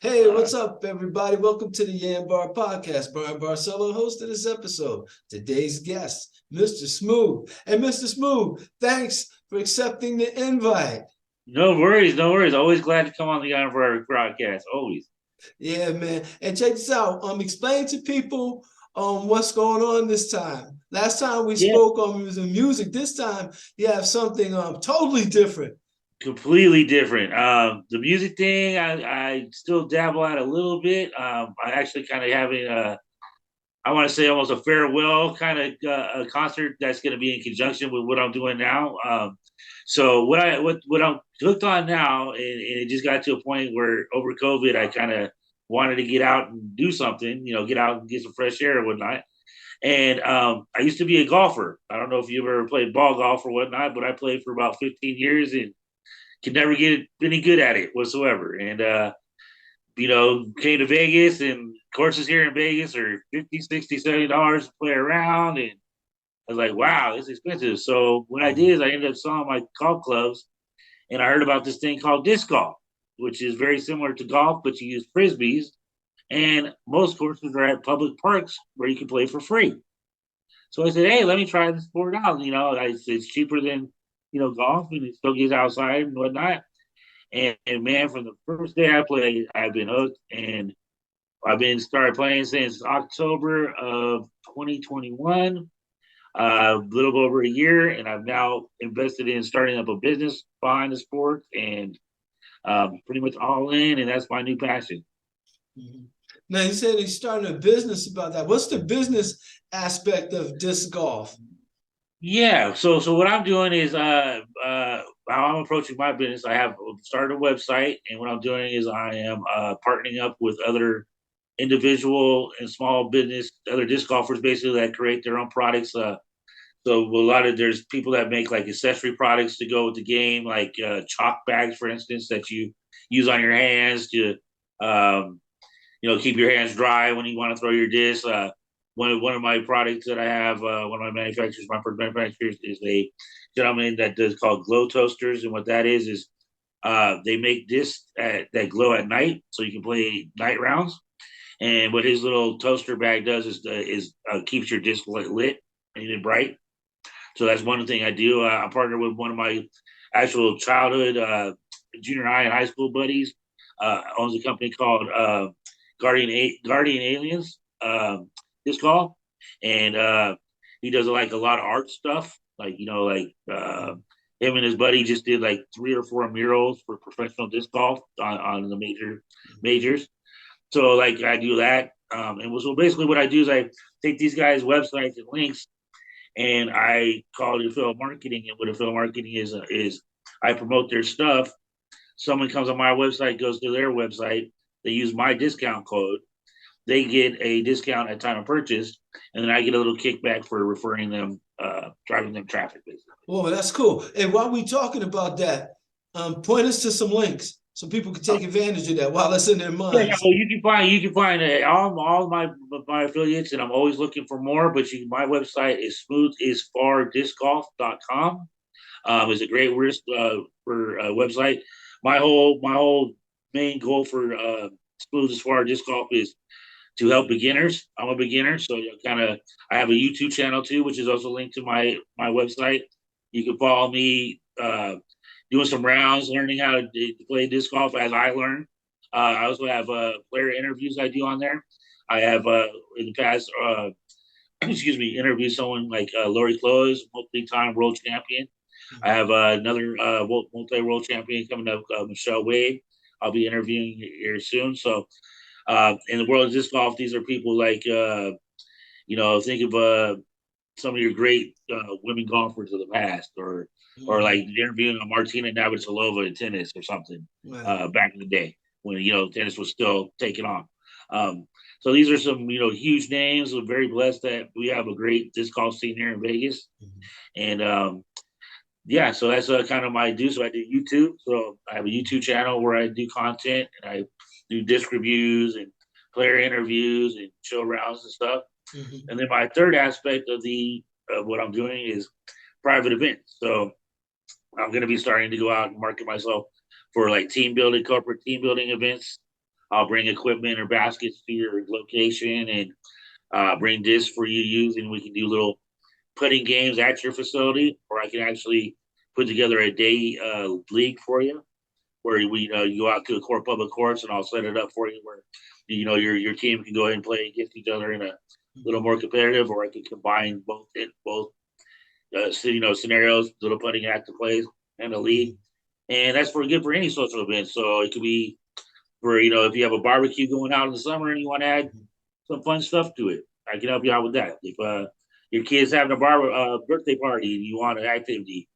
Hey, what's up, everybody? Welcome to the YanBar Podcast. Bryan Barcelo, host of this episode. Today's guest, Mr. Smooth. And Mr. Smooth, thanks for accepting the invite. No worries, no worries. Always glad to come on the YanBar broadcast. Always. Yeah, man. And check this out. Explain to people what's going on this time. Last time we Yeah, spoke on music. This time you have something totally different. completely different. The music thing, I still dabble at a little bit. I actually kind of having I want to say almost a farewell kind of a concert that's going to be in conjunction with what I'm doing now. So what I'm hooked on now, and it just got to a point where over COVID, I kind of wanted to get out and do something, get out and get some fresh air and whatnot. And I used to be a golfer. I don't know if you've ever played ball golf or whatnot, but I played for about 15 years and could never get any good at it whatsoever. And came to Vegas, and courses here in Vegas are 50, 60, $70 to play around. And I was like, wow, it's expensive. So what I did is I ended up selling my golf clubs, and I heard about this thing called disc golf, which is very similar to golf, but you use frisbees. And most courses are at public parks where you can play for free. So I said, hey, let me try this sport out. It's cheaper than, golf, and it still gets outside and whatnot. And man, from the first day I played, I've been hooked, and I've been started playing since October of 2021, a little over a year, and I've now invested in starting up a business behind the sport, and pretty much all in, and that's my new passion. Mhm. Now you said he's starting a business about that. What's the business aspect of disc golf? Yeah, so what I'm doing is how I'm approaching my business. I have started a website, and what I'm doing is I am partnering up with other individual and small business, other disc golfers, basically that create their own products. So there's people that make like accessory products to go with the game, like chalk bags, for instance, that you use on your hands to um, keep your hands dry when you want to throw your disc. One of my products that I have, one of my manufacturers, my first manufacturers, is a gentleman that does called glow toasters, and what that is they make discs that glow at night, so you can play night rounds. And what his little toaster bag does is keeps your disc lit and bright. So that's one thing I do. I partner with one of my actual childhood junior high and high school buddies. Owns a company called Guardian Aliens. This call, and he does like a lot of art stuff. Like him and his buddy just did like 3 or 4 murals for professional disc golf on the majors. So like I do that. So basically what I do is I take these guys' websites and links, and I call it affiliate marketing. And what affiliate marketing is I promote their stuff. Someone comes on my website, goes to their website, they use my discount code, they get a discount at time of purchase, and then I get a little kickback for referring them, driving them traffic, basically. Oh, that's cool. And while we're talking about that, point us to some links so people can take advantage of that while it's in their Yeah, minds. well, you can find all my affiliates, and I'm always looking for more. But my website is smoothisfardiscgolf.com. It's a great for website. My whole main goal for Smooth as Far Disc Golf is to help beginners. I'm a beginner, so I have a YouTube channel too, which is also linked to my website. You can follow me doing some rounds, learning how to play disc golf as I learn. I also have player interviews I do on there. I have in the past, excuse me, interviewed someone like Lori Close, multi-time world champion. I have another multi-world champion coming up, Michelle Wade. I'll be interviewing here soon. So in the world of disc golf, these are people like think of some of your great women golfers of the past, or like Mhm. interviewing a Martina Navratilova in tennis or something Right. back in the day when tennis was still taking off. So these are some huge names. We're very blessed that we have a great disc golf scene here in Vegas, Mhm. and yeah, so that's kind of my do. So I do YouTube. So I have a YouTube channel where I do content, and I do disc reviews and player interviews and show rounds and stuff. Mhm. And then my third aspect of what I'm doing is private events. So I'm going to be starting to go out and market myself for like team building, corporate team building events. I'll bring equipment or baskets to your location and bring discs for you to use, and we can do little putting games at your facility, or I can actually put together a day league for you, where we you go out to a public course, and I'll set it up for you where your team can go ahead and play against each other in a little more competitive, or I can combine both scenarios, little putting active plays and a league, and that's good for any social event. So it could be for if you have a barbecue going out in the summer and you want to add some fun stuff to it, I can help you out with that. If your kid's having a birthday party and you want an activity,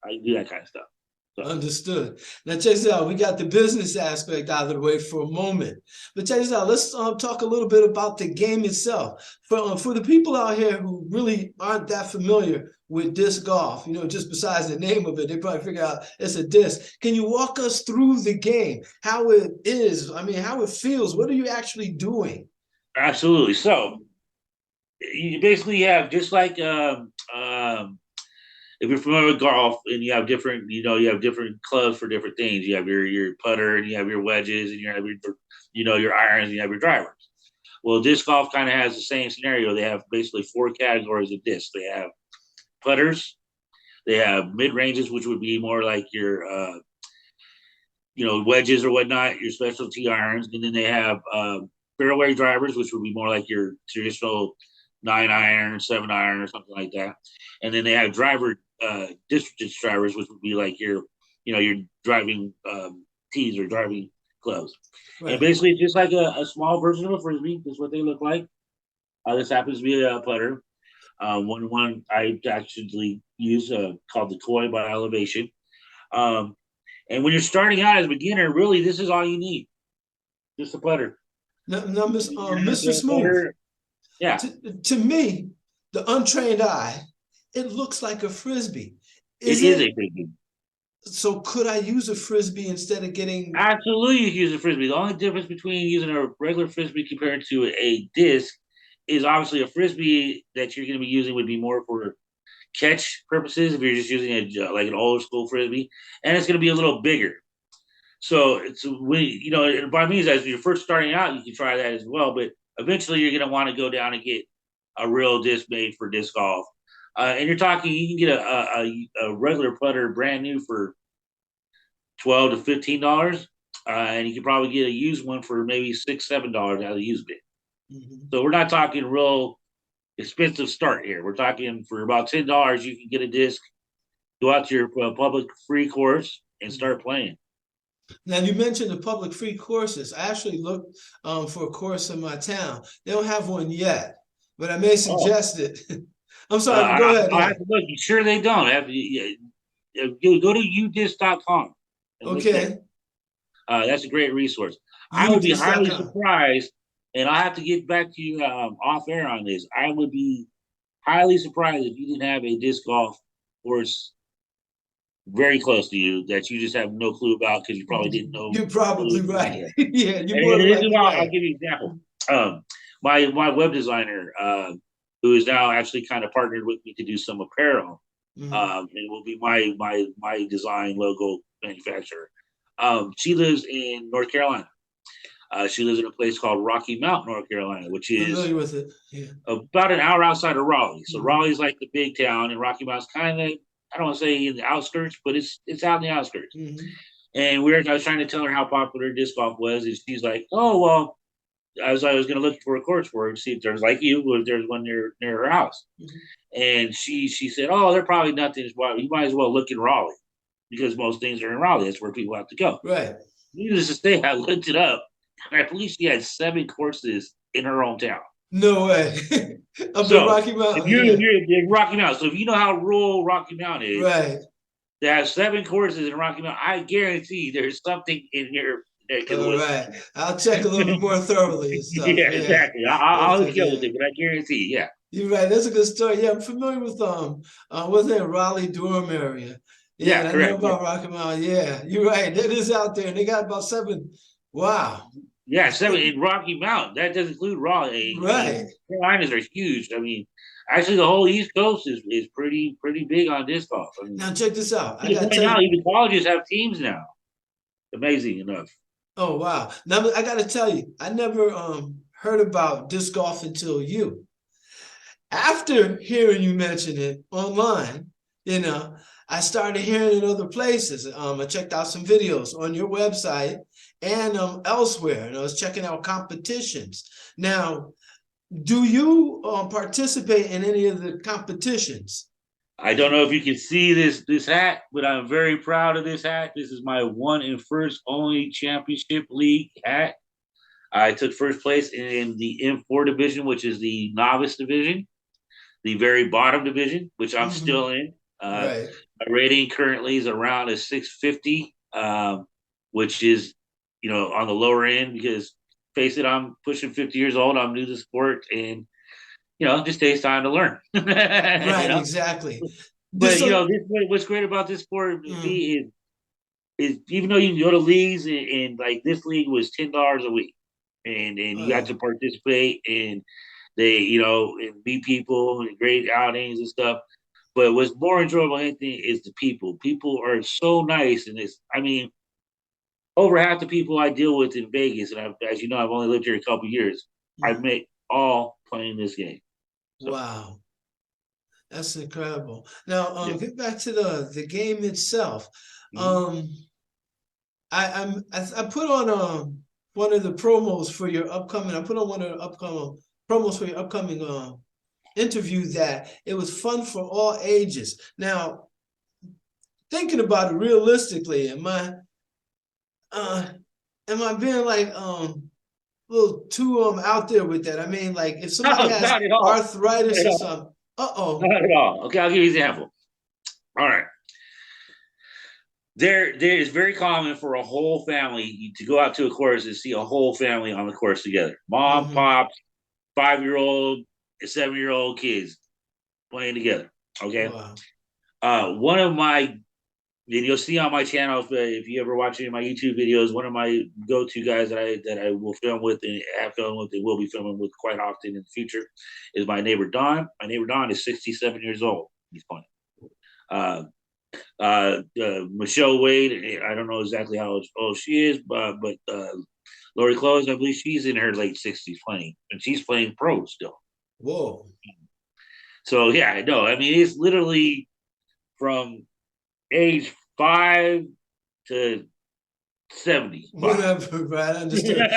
I can do that kind of stuff. So. Understood. Now check this out. We got the business aspect out of the way for a moment, but check this out. Let's talk a little bit about the game itself. For the people out here who really aren't that familiar with disc golf, just besides the name of it, they probably figure out it's a disc. Can you walk us through the game? How it is? I mean, how it feels? What are you actually doing? Absolutely. So you basically have just like if you're familiar with golf and you have different clubs for different things. You have your putter and you have your wedges and you have your irons and you have your drivers. Well, disc golf kind of has the same scenario. They have basically 4 categories of discs. They have putters, they have mid ranges, which would be more like your wedges or whatnot, your specialty irons, and then they have fairway drivers, which would be more like your traditional 9-iron, 7-iron, or something like that. And then they have distance drivers, which would be like your driving tees or driving gloves. Right. And basically, it's just like a small version of a frisbee. That's what they look like. This happens to be a putter. One I actually use called the Koi by Elevation. And when you're starting out as a beginner, really, this is all you need. Just a putter. Now Mr. Smooth. Yeah. To me, the untrained eye, it looks like a frisbee. It is a frisbee. So could I use a frisbee instead of getting? Absolutely, you can use a frisbee. The only difference between using a regular frisbee compared to a disc is obviously a frisbee that you're going to be using would be more for catch purposes if you're just using like an old school frisbee, and it's going to be a little bigger. So it's when by means as you're first starting out, you can try that as well, but eventually you're going to want to go down and get a real disc made for disc golf. And you can get a regular putter brand new for $12 to $15, and you can probably get a used one for maybe $6-7 out of the used bit. Mm-hmm. So we're not talking real expensive start here. We're talking for about $10 you can get a disc, go out to your public free course, and start playing. Now, you mentioned the public free courses. I actually looked for a course in my town. They don't have one yet, but I may suggest it. I'm sorry, go ahead. I have to look. Sure, they don't. Go to udisc.com. Okay. That's a great resource. I would be highly surprised, and I'll have to get back to you off air on this. I would be highly surprised if you didn't have a disc golf course very close to you that you just have no clue about because you probably didn't know. You're probably right. Yeah, I'll give you an example. My web designer, who is now actually kind of partnered with me to do some apparel, and will be my design logo manufacturer. She lives in North Carolina. She lives in a place called Rocky Mount, North Carolina, which is familiar with it. Yeah. About an hour outside of Raleigh. So Raleigh's like the big town, and Rocky Mount's kind of, I don't want to say in the outskirts, but it's out in the outskirts. Mm-hmm. And I was trying to tell her how popular disc golf was, and she's like, "Oh well," I was going to look for a course for her to see if there's if there's one near her house. Mm-hmm. And she said, "Oh, they're probably nothing. You might as well look in Raleigh because most things are in Raleigh. That's where people have to go." Right. Needless to say, I looked it up, and I believe she had 7 courses in her hometown. No way. Up in Rocky Mountain. If you're in Rocky Mountain, so if you know how rural Rocky Mountain is, right? They have 7 courses in Rocky Mountain. I guarantee there's something in here. All right, I'll check a little bit more thoroughly. And stuff. Yeah, exactly. I'll hook you up with it, but I guarantee, yeah. You're right. That's a good story. Yeah, I'm familiar with what's that Raleigh-Durham area? Yeah, I know about Rocky Mountain. Yeah, you're right. That is out there, and they got about 7. Wow. Yeah, 7 in Rocky Mountain. That does include Raleigh. Right. Carolinas are huge. I mean, actually, the whole East Coast is pretty big on disc golf. I mean, now check this out. Even colleges have teams now. Amazing enough. Oh wow. Now I gotta tell you, I never heard about disc golf until you. After hearing you mention it online, you know, I started hearing it other places. I checked out some videos on your website and elsewhere, and I was checking out competitions. Now, do you participate in any of the competitions? I don't know if you can see this hat, but I'm very proud of this hat. This is my one and first only championship league hat. I took first place in the M4 division, which is the novice division, the very bottom division, which I'm Mm-hmm. still in. Right. My rating currently is around a 650, which is, on the lower end because, face it, I'm pushing 50 years old. I'm new to sport, and it just takes time to learn. Right, exactly. But This so what's great about this sport to mm, me is even though you can go to leagues and like this league was $10 a week, and you got to participate and they and meet people and great outings and stuff. But what's more enjoyable than anything is the people. People are so nice, and over half the people I deal with in Vegas, and as you know, I've only lived here a couple years. I've mm, met all playing this game. So wow, that's incredible. Now, yeah. get back to the game itself. Mhm. Um, I put on one of the promos for your upcoming. I put on one of the upcoming promos for your upcoming interview that it was fun for all ages. Now, thinking about it realistically, uh am I being like a little too out there with that? I mean, like if somebody No, has not at all. Not arthritis at or all. something, uh-oh. Not at all. Okay, I'll give you an example. All right. There is very common for a whole family to go out to a course and see a whole family on the course together. Mom, Mm-hmm. pop, 5-year-old, 7-year-old kids playing together. Okay. Wow. One of my, and you'll see on my channel if you ever watch any of my YouTube videos, one of my go-to guys that I will film with and have filmed with and will be filming with quite often in the future is my neighbor Don. My neighbor Don is 67 years old. He's playing. Uh, Michelle Wade, I don't know exactly how old she is, but Lori Close, I believe she's in her late 60s playing, and she's playing pro still. Whoa. So yeah, I know. I mean, it's literally from age 5 to 75. Whatever, right? I understand.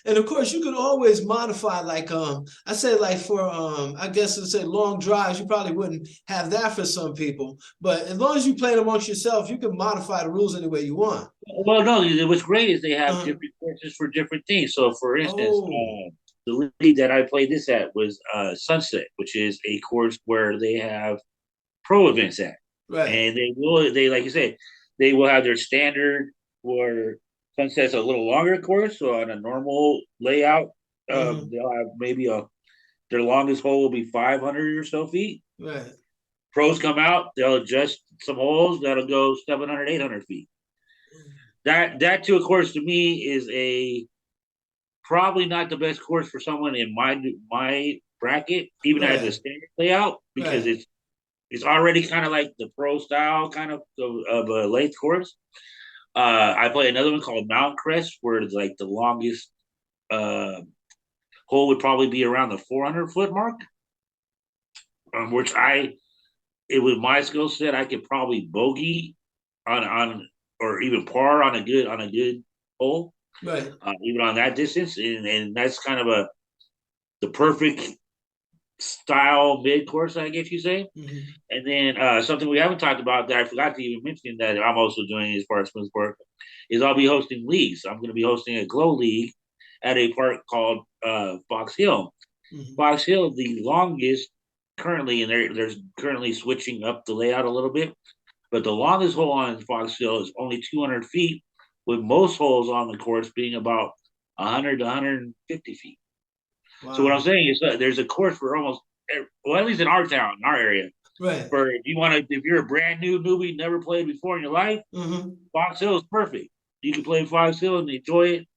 And of course, you can always modify like I say like for I guess let's say long drives, you probably wouldn't have that for some people. But as long as you play it amongst yourself, you can modify the rules any way you want. Well, no, what's great is they have Uh, different courses for different things. So, for instance, oh, the league that I played this at was Sunset, which is a course where they have pro events at. right. And they like you said, they will have their standard for Sunset's a little longer course. So on a normal layout, Mm-hmm. they'll have maybe their longest hole will be 500 or so feet. Right. Pros come out, they'll adjust some holes that'll go 700, 800 feet. That to a course to me is a probably not the best course for someone in my bracket, even as a Right. standard layout, because Right. it's already kind of like the pro style kind of a length course. I play another one called Mountain Crest, where it's like the longest uh, hole would probably be around the 400-foot mark, which it was my skill set. I could probably bogey on or even par on a good hole, Right. even on that distance, and that's kind of the perfect style mid course, I guess you say. Mm-hmm. And then something we haven't talked about that I forgot to even mention that I'm also doing as far as smooth work is I'll be hosting leagues. I'm going to be hosting a glow league at a park called Fox Hill. Mm-hmm. Fox Hill, the longest currently, and there's currently switching up the layout a little bit, but the longest hole on Fox Hill is only 200 feet, with most holes on the course being about 100 to 150 feet. So what I'm Wow. saying is that there's a course for almost, well, at least in our town, in our area, Right. for if you're a brand new newbie, never played before in your life, Mm-hmm. Fox Hill is perfect. You can play Fox Hill and enjoy it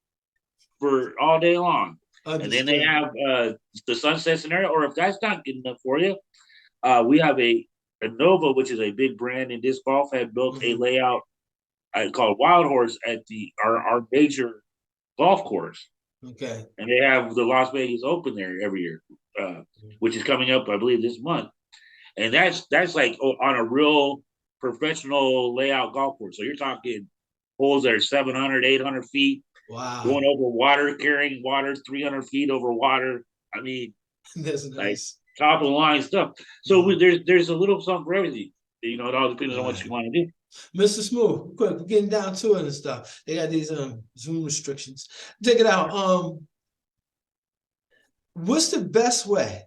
for all day long. And then they Understood. have the sunset scenario, or if that's not good enough for you, we have a Nova, which is a big brand in disc golf, had built a Mm-hmm. layout I call it Wild Horse at our major golf course, Okay. and they have the Las Vegas Open there every year, which is coming up, I believe, this month. And that's like on a real professional layout golf course. So you're talking holes that are 700, 800 feet, going Wow. over water, carrying water 300 feet over water. I mean, That's like nice. top of the line stuff. So there's a little something for everything. You know, it all depends on what you Right. want to do. Mr. Smooth, quick, we're getting down to it and stuff. They got these Zoom restrictions. Check it out. What's the best way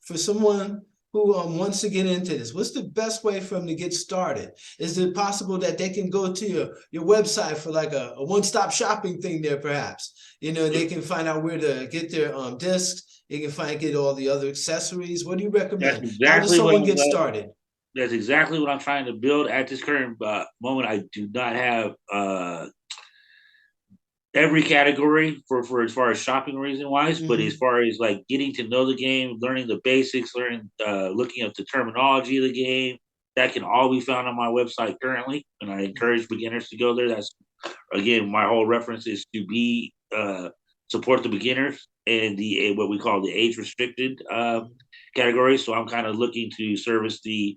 for someone who wants to get into this? What's the best way for them to get started? Is it possible that they can go to your website for like a one-stop shopping thing there, perhaps? You know, they can find out where to get their discs. They can get all the other accessories. What do you That's recommend? How does exactly someone get started? that's exactly what I'm trying to build at this current moment. I do not have every category for as far as shopping reason wise, but as far as like getting to know the game, learning the basics, learning looking up the terminology of the game, that can all be found on my website currently. And I encourage beginners to go there. That's again, my whole reference is to be support the beginners and the what we call the age restricted category. So I'm kind of looking to service the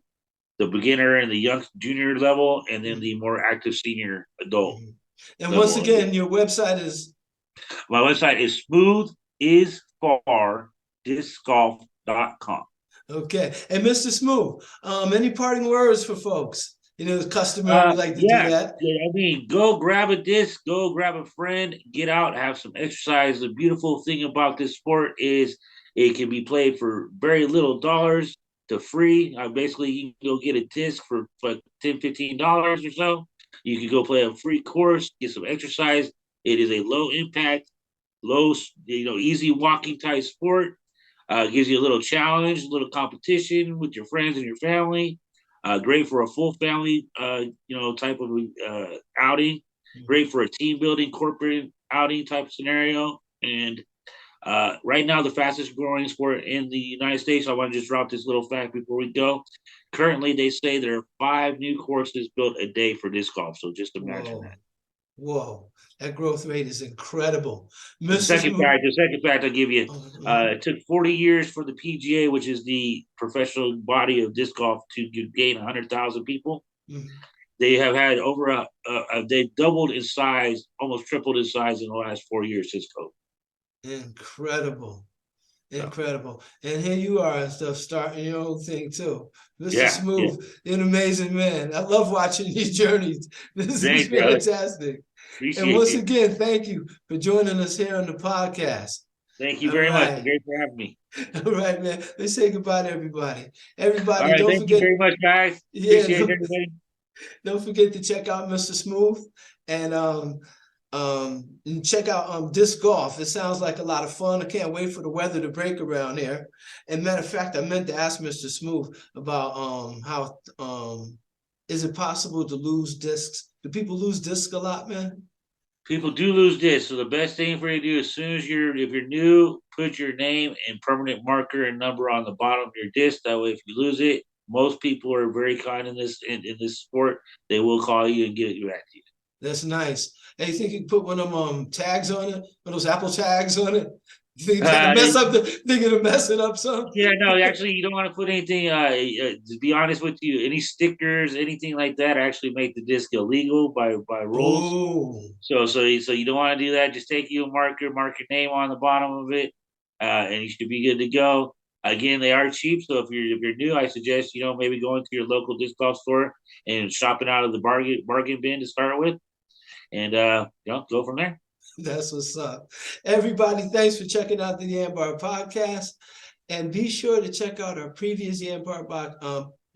beginner and the young junior level, and then the more active senior adult. And once again, your website is? My website is smoothisfardiscgolf.com. Okay. And Mr. Smooth, any parting words for folks? You know, the customer, we like to do that. I mean, go grab a disc, go grab a friend, get out, have some exercise. The beautiful thing about this sport is it can be played for very little dollars to free. Basically, you can go get a disc for like $10, $15 or so. You can go play a free course, get some exercise. It is a low impact, easy walking type sport. Gives you a little challenge, a little competition with your friends and your family. Great for a full family, type of outing. Great for a team building, corporate outing type scenario. And right now, the fastest growing sport in the United States. I want to just drop this little fact before we go. Currently, they say there are 5 new courses built a day for disc golf. So just imagine that. Whoa, that growth rate is incredible. The second fact I'll give you, it took 40 years for the PGA, which is the professional body of disc golf, to gain 100,000 people. They have had they doubled in size, almost tripled in size in the last 4 years since COVID. Incredible. Incredible. And here you are and stuff, starting your own thing too. Mr. Smooth, an amazing man. I love watching these journeys. This is fantastic. And once again, thank you for joining us here on the podcast. Thank you very much. Great for having me. All right, man. Let's say goodbye to everybody. Everybody, all right, don't forget. Thank you very much, guys. Appreciate everybody. Don't forget to check out Mr. Smooth and check out disc golf. It sounds like a lot of fun. I can't wait for the weather to break around here. And matter of fact, I meant to ask Mr. Smooth about how is it possible to lose discs? Do people lose discs a lot, man? People do lose discs. So the best thing for you to do, as soon as if you're new, put your name and permanent marker and number on the bottom of your disc. That way, if you lose it, most people are very kind in this sport. They will call you and get it back to you. That's nice. Hey, you think you can put one of them tags on it? One of those Apple tags on it? You think it'll mess it up some? Yeah, no, actually, you don't want to put anything. To be honest with you, any stickers, anything like that, actually make the disc illegal by rules. Ooh. So you don't want to do that. Just take you a marker, mark your name on the bottom of it, and you should be good to go. Again, they are cheap, so if you're new, I suggest maybe going to your local disc golf store and shopping out of the bargain bin to start with, and go from there. That's what's up. Everybody, thanks for checking out the YanBar Podcast. And be sure to check out our previous YanBar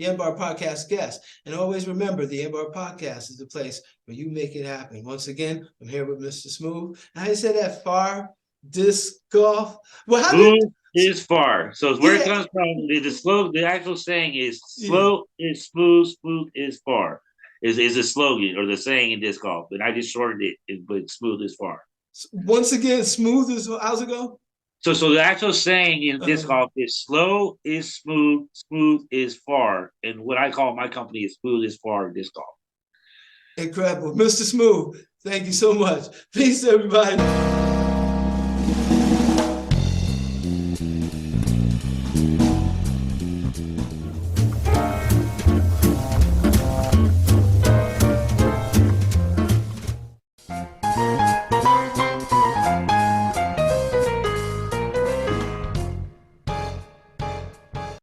Podcast guests. And always remember, the YanBar Podcast is the place where you make it happen. Once again, I'm here with Mr. Smooth. And I said that far disc golf. Well, Smooth is far. So where it comes from, the actual saying is slow is smooth, smooth is far. Is a slogan or the saying in disc golf. And I just shortened it, but smooth is far. Once again, smooth is, how's it go? So the actual saying in disc golf is slow is smooth, smooth is far. And what I call my company is smooth is far disc golf. Incredible. Mr. Smooth, thank you so much. Peace, everybody.